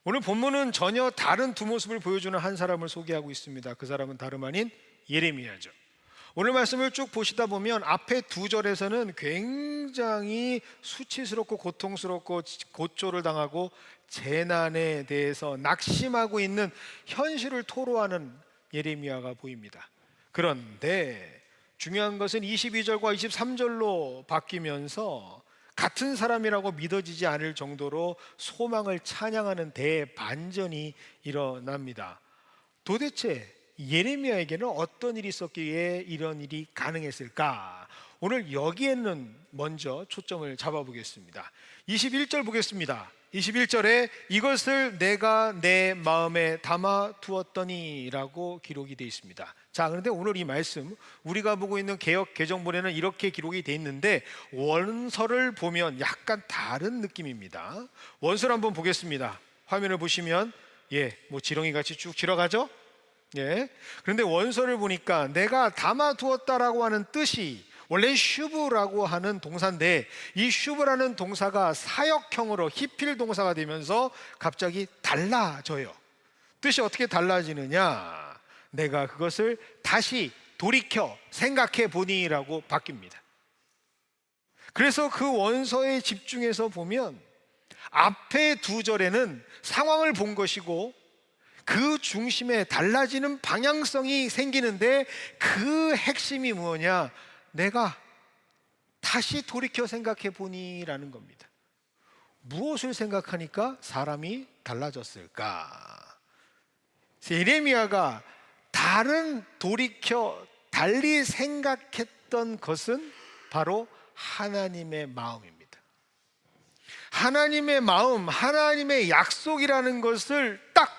오늘 본문은 전혀 다른 두 모습을 보여주는 한 사람을 소개하고 있습니다. 그 사람은 다름 아닌 예레미야죠. 오늘 말씀을 쭉 보시다 보면 앞에 두 절에서는 굉장히 수치스럽고 고통스럽고 고초를 당하고 재난에 대해서 낙심하고 있는 현실을 토로하는 예레미야가 보입니다. 그런데 중요한 것은 22절과 23절로 바뀌면서 같은 사람이라고 믿어지지 않을 정도로 소망을 찬양하는 대반전이 일어납니다. 도대체 예레미야에게는 어떤 일이 있었기에 이런 일이 가능했을까? 오늘 여기에는 먼저 초점을 잡아보겠습니다. 21절 보겠습니다. 21절에 이것을 내가 내 마음에 담아 두었더니 라고 기록이 되어 있습니다. 자, 그런데 오늘 이 말씀 우리가 보고 있는 개역 개정본에는 이렇게 기록이 되어 있는데 원서를 보면 약간 다른 느낌입니다. 원서를 한번 보겠습니다. 화면을 보시면 지렁이 같이 쭉 지나가죠? 그런데 원서를 보니까 내가 담아 두었다라고 하는 뜻이 원래 슈브라고 하는 동사인데 이 슈브라는 동사가 사역형으로 히필 동사가 되면서 갑자기 달라져요. 뜻이 어떻게 달라지느냐? 내가 그것을 다시 돌이켜 생각해 보니라고 바뀝니다. 그래서 그 원서에 집중해서 보면 앞에 두 절에는 상황을 본 것이고 그 중심에 달라지는 방향성이 생기는데 그 핵심이 뭐냐? 내가 다시 돌이켜 생각해 보니라는 겁니다. 무엇을 생각하니까 사람이 달라졌을까? 예레미야가 돌이켜 달리 생각했던 것은 바로 하나님의 마음입니다. 하나님의 마음, 하나님의 약속이라는 것을 딱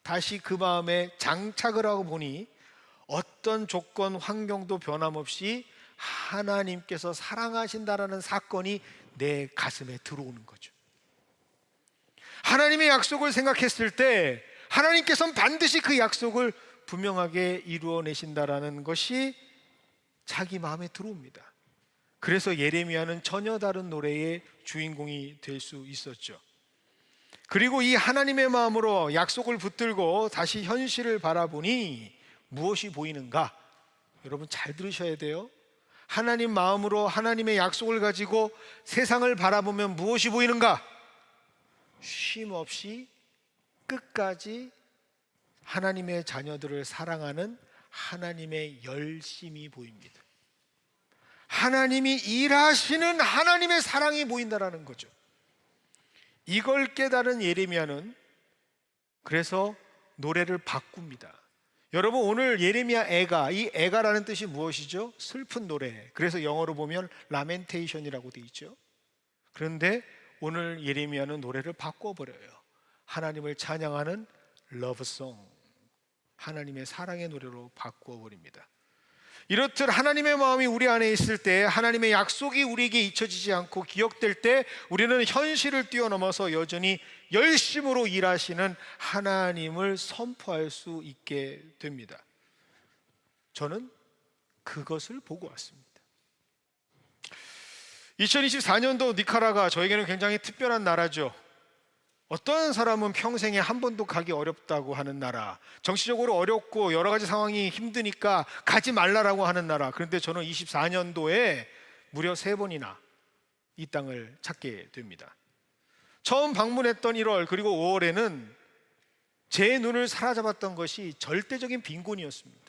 다시 그 마음에 장착을 하고 보니 어떤 조건, 환경도 변함없이 하나님께서 사랑하신다라는 사건이 내 가슴에 들어오는 거죠. 하나님의 약속을 생각했을 때 하나님께서는 반드시 그 약속을 분명하게 이루어내신다라는 것이 자기 마음에 들어옵니다. 그래서 예레미야는 전혀 다른 노래의 주인공이 될 수 있었죠. 그리고 이 하나님의 마음으로 약속을 붙들고 다시 현실을 바라보니 무엇이 보이는가? 여러분 잘 들으셔야 돼요. 하나님 마음으로 하나님의 약속을 가지고 세상을 바라보면 무엇이 보이는가? 쉼 없이 끝까지 하나님의 자녀들을 사랑하는 하나님의 열심이 보입니다. 하나님이 일하시는 하나님의 사랑이 보인다라는 거죠. 이걸 깨달은 예레미야는 그래서 노래를 바꿉니다. 여러분 오늘 예레미야 애가, 이 애가라는 뜻이 무엇이죠? 슬픈 노래. 그래서 영어로 보면 라멘테이션이라고 되어 있죠. 그런데 오늘 예레미야는 노래를 바꿔버려요. 하나님을 찬양하는 러브송, 하나님의 사랑의 노래로 바꾸어버립니다. 이렇듯 하나님의 마음이 우리 안에 있을 때, 하나님의 약속이 우리에게 잊혀지지 않고 기억될 때 우리는 현실을 뛰어넘어서 여전히 열심으로 일하시는 하나님을 선포할 수 있게 됩니다. 저는 그것을 보고 왔습니다. 2024년도 니카라가 저에게는 굉장히 특별한 나라죠. 어떤 사람은 평생에 한 번도 가기 어렵다고 하는 나라, 정치적으로 어렵고 여러 가지 상황이 힘드니까 가지 말라라고 하는 나라. 그런데 저는 24년도에 무려 3번이나 이 땅을 찾게 됩니다. 처음 방문했던 1월 그리고 5월에는 제 눈을 사로잡았던 것이 절대적인 빈곤이었습니다.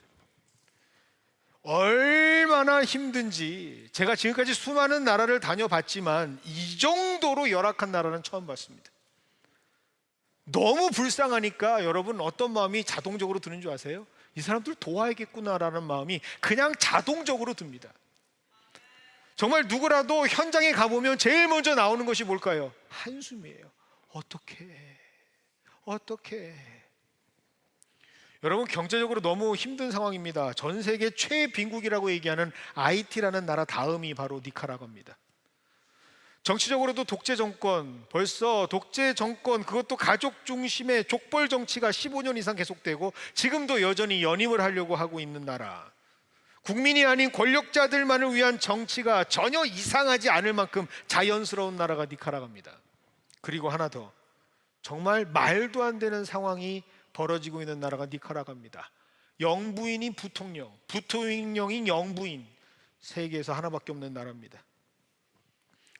얼마나 힘든지, 제가 지금까지 수많은 나라를 다녀봤지만 이 정도로 열악한 나라는 처음 봤습니다. 너무 불쌍하니까 여러분 어떤 마음이 자동적으로 드는 줄 아세요? 이 사람들 도와야겠구나라는 마음이 그냥 자동적으로 듭니다. 정말 누구라도 현장에 가보면 제일 먼저 나오는 것이 뭘까요? 한숨이에요. 어떻게 여러분 경제적으로 너무 힘든 상황입니다. 전 세계 최빈국이라고 얘기하는 IT라는 나라 다음이 바로 니카라과입니다. 정치적으로도 독재 정권, 벌써 독재 정권, 그것도 가족 중심의 족벌 정치가 15년 이상 계속되고 지금도 여전히 연임을 하려고 하고 있는 나라. 국민이 아닌 권력자들만을 위한 정치가 전혀 이상하지 않을 만큼 자연스러운 나라가 니카라과입니다. 그리고 하나 더, 정말 말도 안 되는 상황이 벌어지고 있는 나라가 니카라과입니다. 영부인인 부통령, 부통령인 영부인, 세계에서 하나밖에 없는 나라입니다.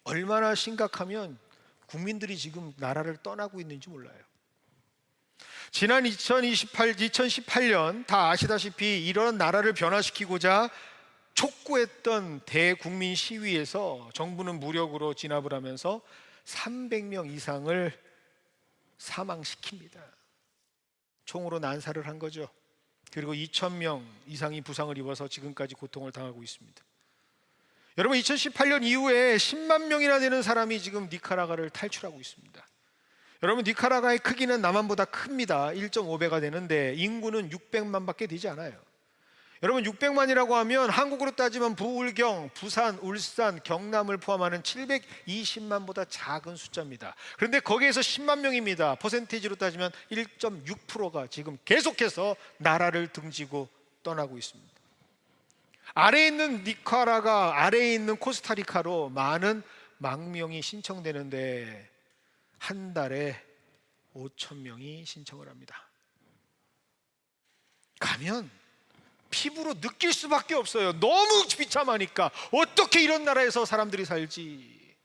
얼마나 심각하면 국민들이 지금 나라를 떠나고 있는지 몰라요. 지난 2018년 다 아시다시피 이런 나라를 변화시키고자 촉구했던 대국민 시위에서 정부는 무력으로 진압을 하면서 300명 이상을 사망시킵니다. 총으로 난사를 한 거죠. 그리고 2,000명 이상이 부상을 입어서 지금까지 고통을 당하고 있습니다. 여러분, 2018년 이후에 10만 명이나 되는 사람이 지금 니카라과를 탈출하고 있습니다. 여러분, 니카라과의 크기는 남한보다 큽니다. 1.5배가 되는데 인구는 600만밖에 되지 않아요. 여러분, 600만이라고 하면 한국으로 따지면 부울경, 부산, 울산, 경남을 포함하는 720만보다 작은 숫자입니다. 그런데 거기에서 10만 명입니다. 퍼센테이지로 따지면 1.6%가 지금 계속해서 나라를 등지고 떠나고 있습니다. 아래에 있는 니카라과, 아래에 있는 코스타리카로 많은 망명이 신청되는데 한 달에 5천 명이 신청을 합니다. 가면 피부로 느낄 수밖에 없어요. 너무 비참하니까. 어떻게 이런 나라에서 사람들이 살지.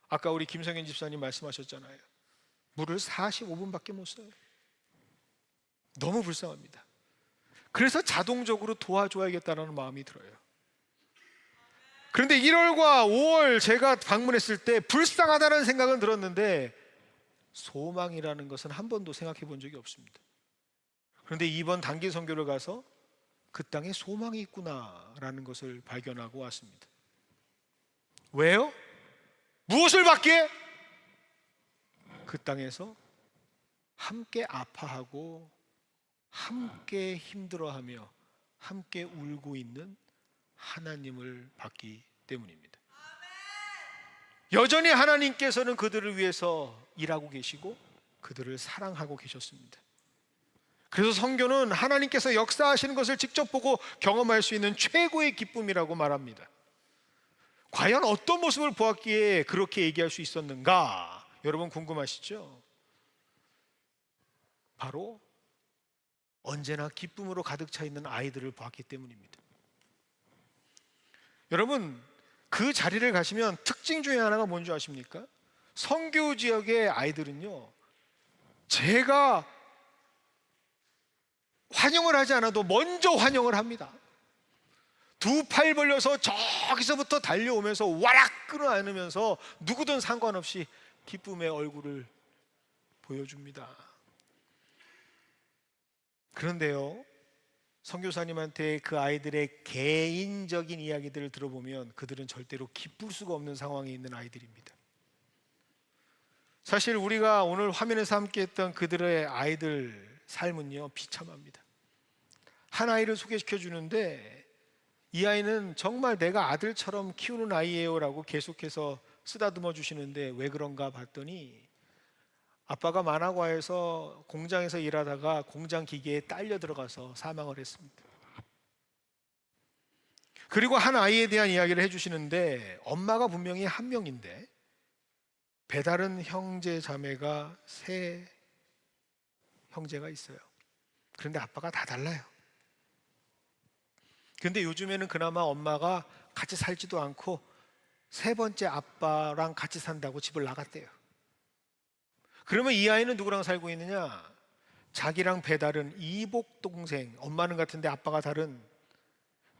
아까 우리 김성현 집사님 말씀하셨잖아요. 물을 45분밖에 못 써요. 너무 불쌍합니다. 그래서 자동적으로 도와줘야겠다는 마음이 들어요. 그런데 1월과 5월 제가 방문했을 때 불쌍하다는 생각은 들었는데 소망이라는 것은 한 번도 생각해 본 적이 없습니다. 그런데 이번 단기 선교를 가서 그 땅에 소망이 있구나라는 것을 발견하고 왔습니다. 왜요? 무엇을 받기에? 그 땅에서 함께 아파하고 함께 힘들어하며 함께 울고 있는 하나님을 받기 때문입니다. 여전히 하나님께서는 그들을 위해서 일하고 계시고 그들을 사랑하고 계셨습니다. 그래서 선교는 하나님께서 역사하시는 것을 직접 보고 경험할 수 있는 최고의 기쁨이라고 말합니다. 과연 어떤 모습을 보았기에 그렇게 얘기할 수 있었는가? 여러분 궁금하시죠? 바로 언제나 기쁨으로 가득 차 있는 아이들을 보았기 때문입니다. 여러분, 그 자리를 가시면 특징 중에 하나가 뭔지 아십니까? 선교 지역의 아이들은요, 제가 환영을 하지 않아도 먼저 환영을 합니다. 두 팔 벌려서 저기서부터 달려오면서 와락 끌어안으면서 누구든 상관없이 기쁨의 얼굴을 보여줍니다. 그런데요, 선교사님한테 그 아이들의 개인적인 이야기들을 들어보면 그들은 절대로 기쁠 수가 없는 상황에 있는 아이들입니다. 사실 우리가 오늘 화면에서 함께 했던 그들의 아이들 삶은요, 비참합니다. 한 아이를 소개시켜 주는데 이 아이는 정말 내가 아들처럼 키우는 아이예요 라고 계속해서 쓰다듬어 주시는데 왜 그런가 봤더니 아빠가 만화과에서 공장에서 일하다가 공장 기계에 딸려 들어가서 사망을 했습니다. 그리고 한 아이에 대한 이야기를 해주시는데 엄마가 분명히 한 명인데 배다른 형제 자매가 세 형제가 있어요. 그런데 아빠가 다 달라요. 그런데 요즘에는 그나마 엄마가 같이 살지도 않고 세 번째 아빠랑 같이 산다고 집을 나갔대요. 그러면 이 아이는 누구랑 살고 있느냐? 자기랑 배다른 이복 동생, 엄마는 같은데 아빠가 다른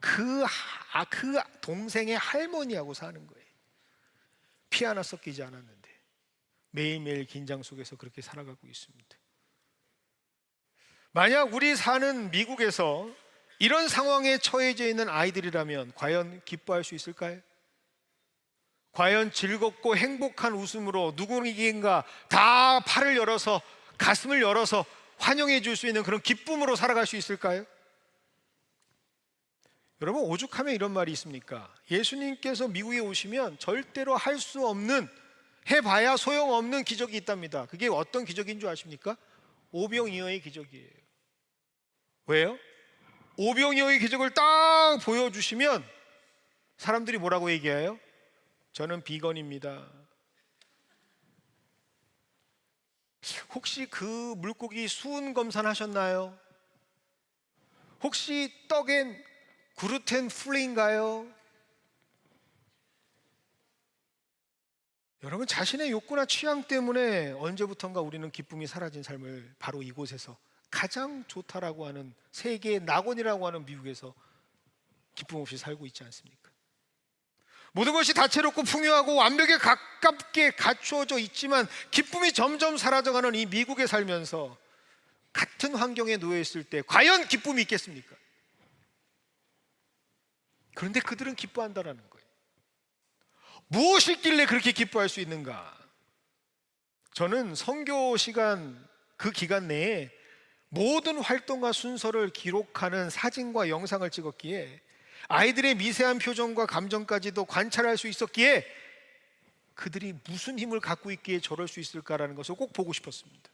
그 동생의 할머니하고 사는 거예요. 피 하나 섞이지 않았는데 매일매일 긴장 속에서 그렇게 살아가고 있습니다. 만약 우리 사는 미국에서 이런 상황에 처해져 있는 아이들이라면 과연 기뻐할 수 있을까요? 과연 즐겁고 행복한 웃음으로 누구에겐가 다 팔을 열어서 가슴을 열어서 환영해 줄 수 있는 그런 기쁨으로 살아갈 수 있을까요? 여러분, 오죽하면 이런 말이 있습니까? 예수님께서 미국에 오시면 절대로 할 수 없는, 해봐야 소용없는 기적이 있답니다. 그게 어떤 기적인 줄 아십니까? 오병이어의 기적이에요. 왜요? 오병이어의 기적을 딱 보여주시면 사람들이 뭐라고 얘기해요? 저는 비건입니다. 혹시 그 물고기 수은 검사하셨나요? 혹시 떡엔 글루텐 프리인가요? 여러분, 자신의 욕구나 취향 때문에 언제부턴가 우리는 기쁨이 사라진 삶을 바로 이곳에서, 가장 좋다라고 하는 세계의 낙원이라고 하는 미국에서 기쁨 없이 살고 있지 않습니까? 모든 것이 다채롭고 풍요하고 완벽에 가깝게 갖추어져 있지만 기쁨이 점점 사라져가는 이 미국에 살면서 같은 환경에 놓여 있을 때 과연 기쁨이 있겠습니까? 그런데 그들은 기뻐한다라는 거예요. 무엇이 있길래 그렇게 기뻐할 수 있는가? 저는 선교 시간, 그 기간 내에 모든 활동과 순서를 기록하는 사진과 영상을 찍었기에 아이들의 미세한 표정과 감정까지도 관찰할 수 있었기에 그들이 무슨 힘을 갖고 있기에 저럴 수 있을까라는 것을 꼭 보고 싶었습니다.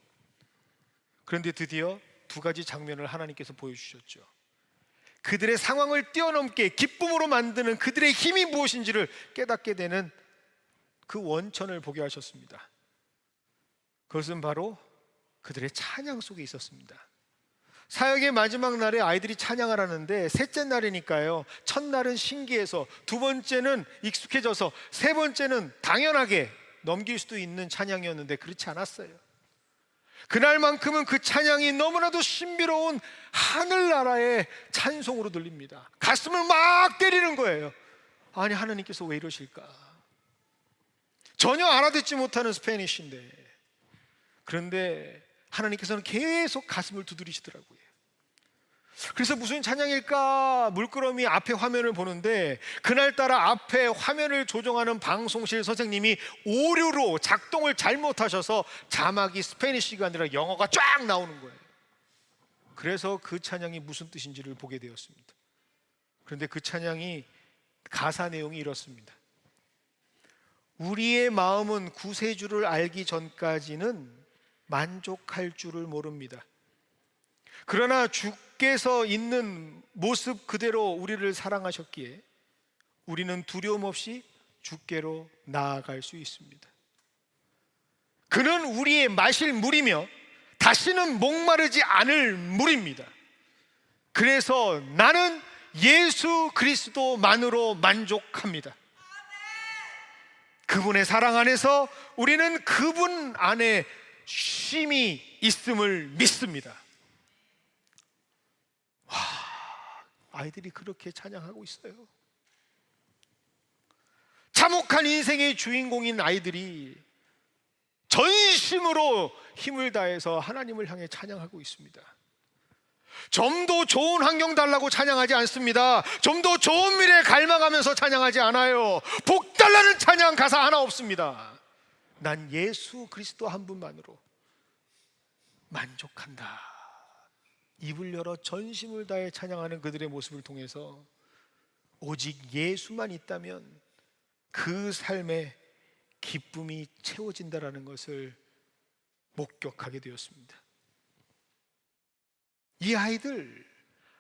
그런데 드디어 두 가지 장면을 하나님께서 보여주셨죠. 그들의 상황을 뛰어넘게 기쁨으로 만드는 그들의 힘이 무엇인지를 깨닫게 되는 그 원천을 보게 하셨습니다. 그것은 바로 그들의 찬양 속에 있었습니다. 사역의 마지막 날에 아이들이 찬양을 하는데 셋째 날이니까요, 첫날은 신기해서, 두 번째는 익숙해져서, 세 번째는 당연하게 넘길 수도 있는 찬양이었는데 그렇지 않았어요. 그날만큼은 그 찬양이 너무나도 신비로운 하늘나라의 찬송으로 들립니다. 가슴을 막 때리는 거예요. 아니, 하나님께서 왜 이러실까? 전혀 알아듣지 못하는 스페니쉬인데, 그런데 하나님께서는 계속 가슴을 두드리시더라고요. 그래서 무슨 찬양일까? 물끄러미 앞에 화면을 보는데 그날따라 앞에 화면을 조정하는 방송실 선생님이 오류로 작동을 잘못하셔서 자막이 스페니쉬가 아니라 영어가 쫙 나오는 거예요. 그래서 그 찬양이 무슨 뜻인지를 보게 되었습니다. 그런데 그 찬양이 가사 내용이 이렇습니다. 우리의 마음은 구세주를 알기 전까지는 만족할 줄을 모릅니다. 그러나 주께서 있는 모습 그대로 우리를 사랑하셨기에 우리는 두려움 없이 주께로 나아갈 수 있습니다. 그는 우리의 마실 물이며 다시는 목마르지 않을 물입니다. 그래서 나는 예수 그리스도만으로 만족합니다. 그분의 사랑 안에서 우리는 그분 안에 쉼이 있음을 믿습니다. 와, 아이들이 그렇게 찬양하고 있어요. 참혹한 인생의 주인공인 아이들이 전심으로 힘을 다해서 하나님을 향해 찬양하고 있습니다. 좀 더 좋은 환경 달라고 찬양하지 않습니다. 좀 더 좋은 미래 갈망하면서 찬양하지 않아요. 복 달라는 찬양 가사 하나 없습니다. 난 예수 그리스도 한 분만으로 만족한다. 입을 열어 전심을 다해 찬양하는 그들의 모습을 통해서 오직 예수만 있다면 그 삶에 기쁨이 채워진다라는 것을 목격하게 되었습니다. 이 아이들,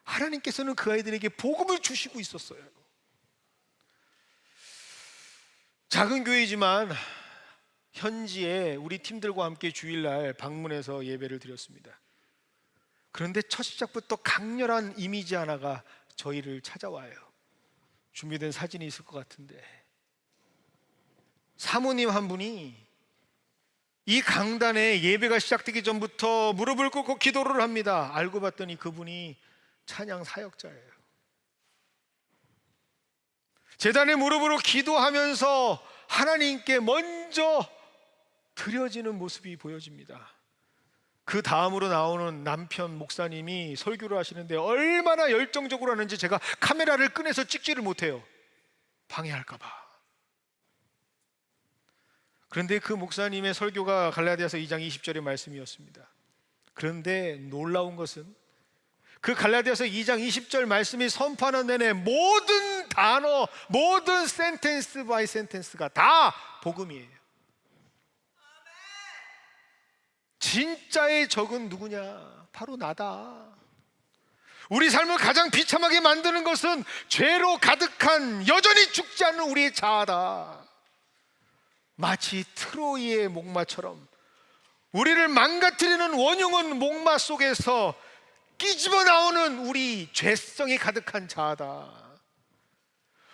하나님께서는 그 아이들에게 복음을 주시고 있었어요. 작은 교회이지만 현지에 우리 팀들과 함께 주일날 방문해서 예배를 드렸습니다. 그런데 첫 시작부터 강렬한 이미지 하나가 저희를 찾아와요. 준비된 사진이 있을 것 같은데, 사모님 한 분이 이 강단에 예배가 시작되기 전부터 무릎을 꿇고 기도를 합니다. 알고 봤더니 그분이 찬양 사역자예요. 제단에 무릎으로 기도하면서 하나님께 먼저 드려지는 모습이 보여집니다. 그 다음으로 나오는 남편 목사님이 설교를 하시는데 얼마나 열정적으로 하는지 제가 카메라를 꺼내서 찍지를 못해요. 방해할까 봐. 그런데 그 목사님의 설교가 갈라디아서 2장 20절의 말씀이었습니다. 그런데 놀라운 것은 그 갈라디아서 2장 20절 말씀이 선포하는 내내 모든 단어, 모든 센텐스 바이 센텐스가 다 복음이에요. 진짜의 적은 누구냐? 바로 나다. 우리 삶을 가장 비참하게 만드는 것은 죄로 가득한 여전히 죽지 않는 우리의 자아다. 마치 트로이의 목마처럼 우리를 망가뜨리는 원흉은 목마 속에서 끼집어 나오는 우리 죄성이 가득한 자아다.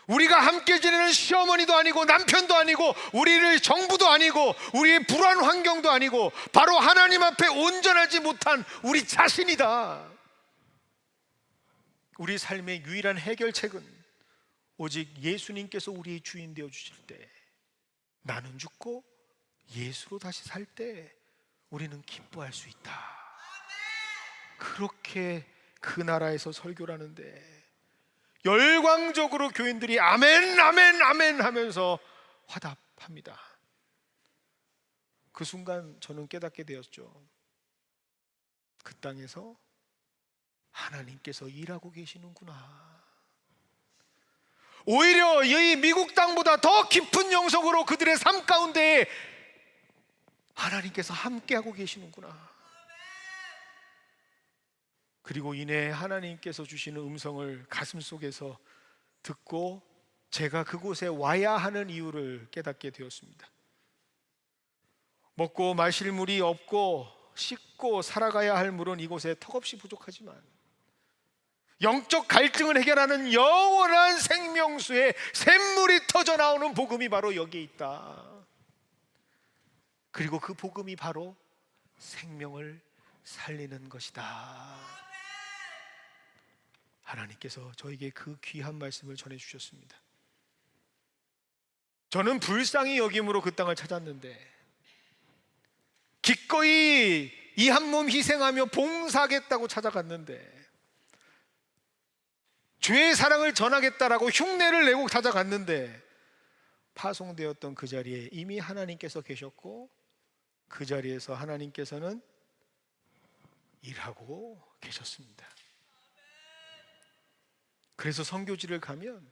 우리가 함께 지내는 시어머니도 아니고 남편도 아니고 우리를 정부도 아니고 우리의 불안 환경도 아니고 바로 하나님 앞에 온전하지 못한 우리 자신이다. 우리 삶의 유일한 해결책은 오직 예수님께서 우리의 주인 되어 주실 때, 나는 죽고 예수로 다시 살 때 우리는 기뻐할 수 있다. 그렇게 그 나라에서 설교를 하는데 열광적으로 교인들이 아멘 아멘 아멘 하면서 화답합니다. 그 순간 저는 깨닫게 되었죠. 그 땅에서 하나님께서 일하고 계시는구나. 오히려 이 미국 땅보다 더 깊은 영성으로 그들의 삶 가운데 하나님께서 함께하고 계시는구나. 그리고 이내 하나님께서 주시는 음성을 가슴속에서 듣고 제가 그곳에 와야 하는 이유를 깨닫게 되었습니다. 먹고 마실 물이 없고 씻고 살아가야 할 물은 이곳에 턱없이 부족하지만 영적 갈증을 해결하는 영원한 생명수의 샘물이 터져 나오는 복음이 바로 여기에 있다. 그리고 그 복음이 바로 생명을 살리는 것이다. 하나님께서 저에게 그 귀한 말씀을 전해주셨습니다. 저는 불쌍히 여김으로 그 땅을 찾았는데 기꺼이 이 한 몸 희생하며 봉사하겠다고 찾아갔는데 주의 사랑을 전하겠다라고 흉내를 내고 찾아갔는데 파송되었던 그 자리에 이미 하나님께서 계셨고 그 자리에서 하나님께서는 일하고 계셨습니다. 그래서 선교지를 가면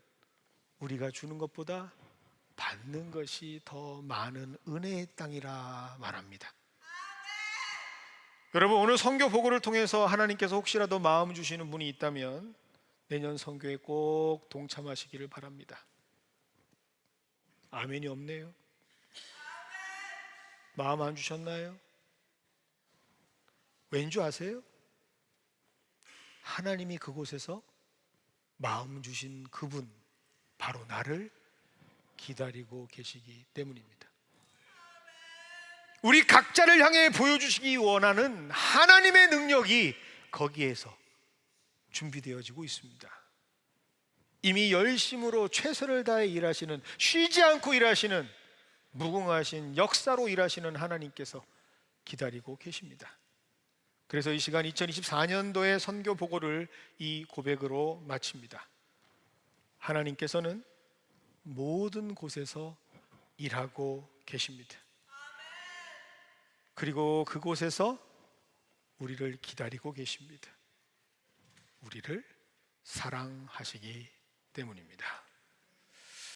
우리가 주는 것보다 받는 것이 더 많은 은혜의 땅이라 말합니다. 여러분, 오늘 선교 보고를 통해서 하나님께서 혹시라도 마음 주시는 분이 있다면 내년 선교에 꼭 동참하시기를 바랍니다. 아멘이 없네요. 마음 안 주셨나요? 왠지 아세요? 하나님이 그곳에서 마음 주신 그분, 바로 나를 기다리고 계시기 때문입니다. 우리 각자를 향해 보여주시기 원하는 하나님의 능력이 거기에서 준비되어지고 있습니다. 이미 열심으로 최선을 다해 일하시는, 쉬지 않고 일하시는, 무궁하신 역사로 일하시는 하나님께서 기다리고 계십니다. 그래서 이 시간 2024년도의 선교 보고를 이 고백으로 마칩니다. 하나님께서는 모든 곳에서 일하고 계십니다. 그리고 그곳에서 우리를 기다리고 계십니다. 우리를 사랑하시기 때문입니다.